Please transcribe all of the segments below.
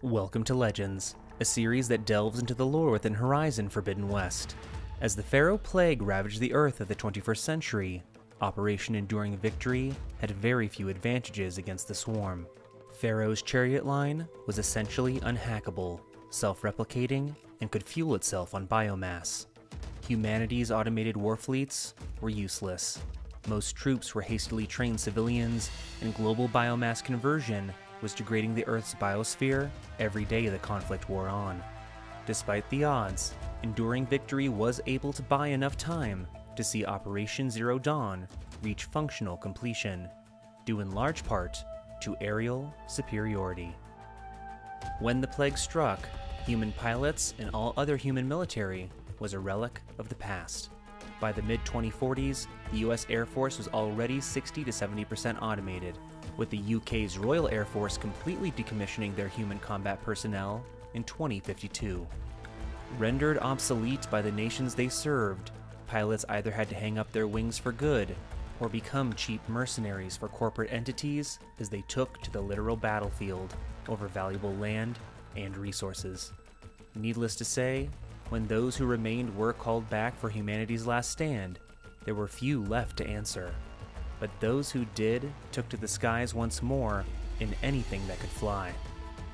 Welcome to Legends, a series that delves into the lore within Horizon Forbidden West. As the Pharaoh Plague ravaged the Earth of the 21st century, Operation Enduring Victory had very few advantages against the Swarm. Pharaoh's chariot line was essentially unhackable, self-replicating, and could fuel itself on biomass. Humanity's automated war fleets were useless. Most troops were hastily trained civilians, and global biomass conversion was degrading the Earth's biosphere every day the conflict wore on. Despite the odds, Enduring Victory was able to buy enough time to see Operation Zero Dawn reach functional completion, due in large part to aerial superiority. When the plague struck, human pilots and all other human military was a relic of the past. By the mid-2040s, the US Air Force was already 60 to 70% automated, with the UK's Royal Air Force completely decommissioning their human combat personnel in 2052. Rendered obsolete by the nations they served, pilots either had to hang up their wings for good or become cheap mercenaries for corporate entities as they took to the literal battlefield over valuable land and resources. Needless to say, when those who remained were called back for humanity's last stand, there were few left to answer. But those who did took to the skies once more in anything that could fly.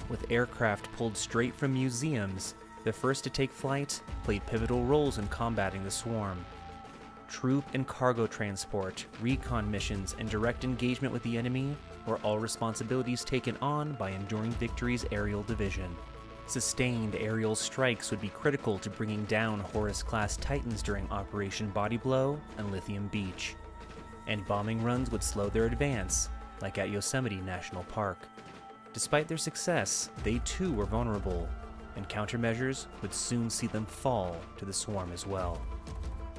With aircraft pulled straight from museums, the first to take flight played pivotal roles in combating the Swarm. Troop and cargo transport, recon missions, and direct engagement with the enemy were all responsibilities taken on by Enduring Victory's aerial division. Sustained aerial strikes would be critical to bringing down Horus-class Titans during Operation Body Blow and Lithium Beach, and bombing runs would slow their advance, like at Yosemite National Park. Despite their success, they too were vulnerable, and countermeasures would soon see them fall to the Swarm as well.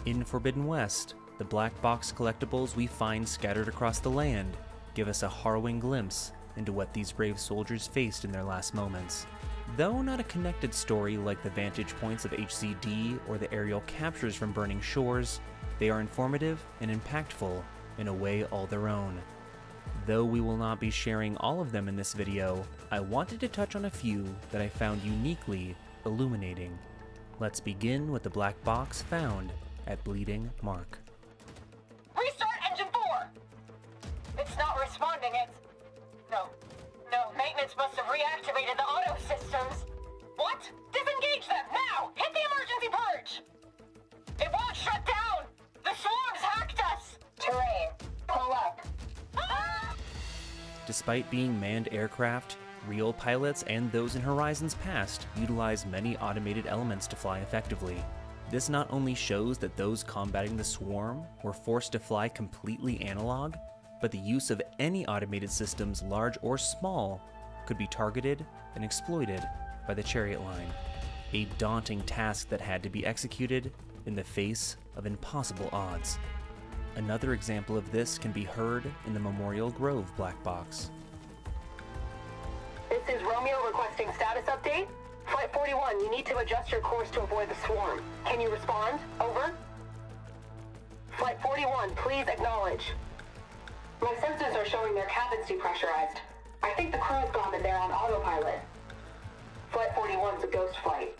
In Forbidden West, the black box collectibles we find scattered across the land give us a harrowing glimpse into what these brave soldiers faced in their last moments. Though not a connected story like the vantage points of HZD or the aerial captures from burning shores, they are informative and impactful in a way all their own. Though we will not be sharing all of them in this video, I wanted to touch on a few that I found uniquely illuminating. Let's begin with the black box found at Bleeding Mark. Restart engine 4! It's not responding, No, maintenance must have reactivated the auto systems. What? Disengage them, now! Hit the emergency purge! It won't shut down! The Swarm's hacked us! Terrain, pull up. Ah! Despite being manned aircraft, real pilots and those in Horizon's past utilize many automated elements to fly effectively. This not only shows that those combating the Swarm were forced to fly completely analog, but the use of any automated systems, large or small, could be targeted and exploited by the chariot line. A daunting task that had to be executed in the face of impossible odds. Another example of this can be heard in the Memorial Grove black box. This is Romeo requesting status update. Flight 41, you need to adjust your course to avoid the Swarm. Can you respond? Over. Flight 41, please acknowledge. My sensors are showing their cabins depressurized. I think the crew's gone and they're on autopilot. Flight 41's a ghost flight.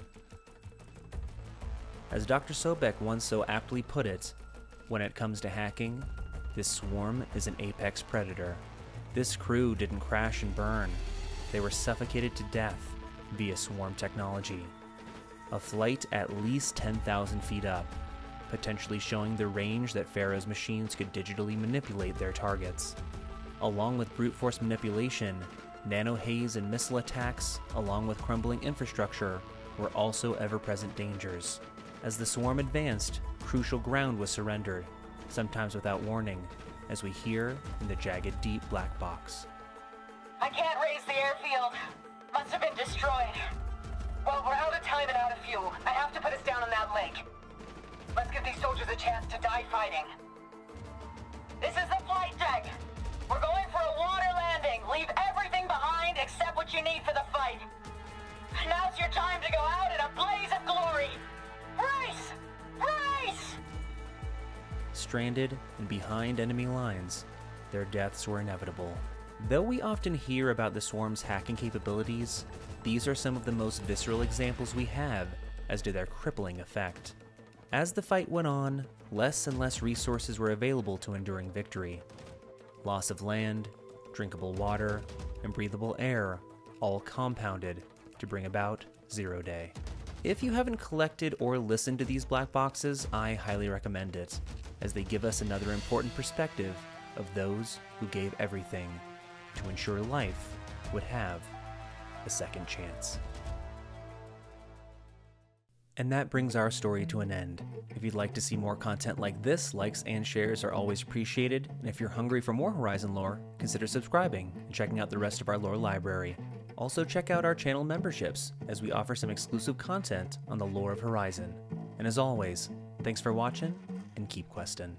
As Dr. Sobek once so aptly put it, when it comes to hacking, this Swarm is an apex predator. This crew didn't crash and burn. They were suffocated to death via Swarm technology. A flight at least 10,000 feet up, potentially showing the range that Pharaoh's machines could digitally manipulate their targets. Along with brute force manipulation, nano-haze and missile attacks, along with crumbling infrastructure, were also ever-present dangers. As the Swarm advanced, crucial ground was surrendered, sometimes without warning, as we hear in the jagged deep black box. I can't raise the airfield. Must have been destroyed. Well, we're out of time and out of fuel. I have to put us down on that lake. Let's give these soldiers a chance to die fighting. This is the flight deck. We're going for a water landing. Leave everything behind except what you need for the fight. Now's your time to go out in a blaze of glory. Race! Race! Stranded and behind enemy lines, their deaths were inevitable. Though we often hear about the Swarm's hacking capabilities, these are some of the most visceral examples we have as to their crippling effect. As the fight went on, less and less resources were available to enduring victory. Loss of land, drinkable water, and breathable air all compounded to bring about Zero Day. If you haven't collected or listened to these black boxes, I highly recommend it, as they give us another important perspective of those who gave everything to ensure life would have a second chance. And that brings our story to an end. If you'd like to see more content like this, likes and shares are always appreciated, and if you're hungry for more Horizon lore, consider subscribing and checking out the rest of our lore library. Also check out our channel memberships, as we offer some exclusive content on the lore of Horizon. And as always, thanks for watching, and keep questing.